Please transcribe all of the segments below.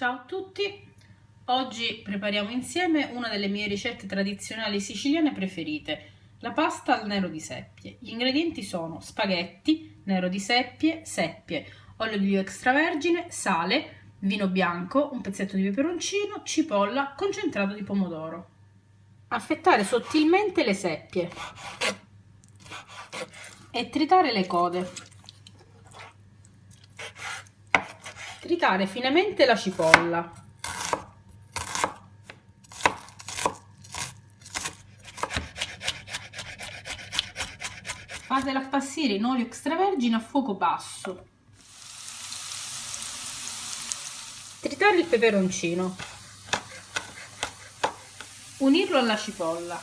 Ciao a tutti! Oggi prepariamo insieme una delle mie ricette tradizionali siciliane preferite, la pasta al nero di seppie. Gli ingredienti sono spaghetti, nero di seppie, olio di oliva extravergine, sale, vino bianco, un pezzetto di peperoncino, cipolla, concentrato di pomodoro. Affettare sottilmente le seppie e tritare le code. Tritare finemente la cipolla. Fatela appassire in olio extravergine a fuoco basso. Tritare il peperoncino. Unirlo alla cipolla.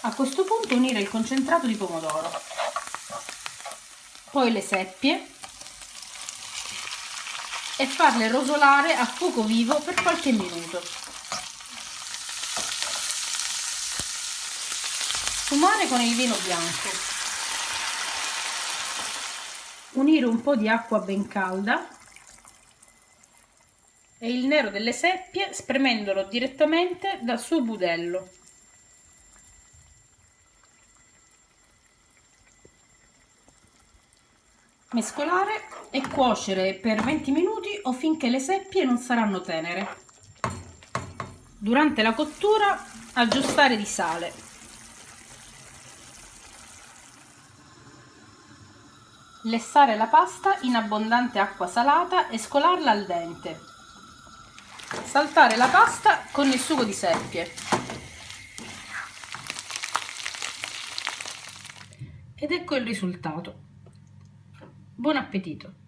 A questo punto unire il concentrato di pomodoro. Poi le seppie e farle rosolare a fuoco vivo per qualche minuto. Sfumare con il vino bianco. Unire un po' di acqua ben calda e il nero delle seppie spremendolo direttamente dal suo budello. Mescolare e cuocere per 20 minuti o finché le seppie non saranno tenere. Durante la cottura aggiustare di sale. Lessare la pasta in abbondante acqua salata e scolarla al dente. Saltare la pasta con il sugo di seppie. Ed ecco il risultato. Buon appetito!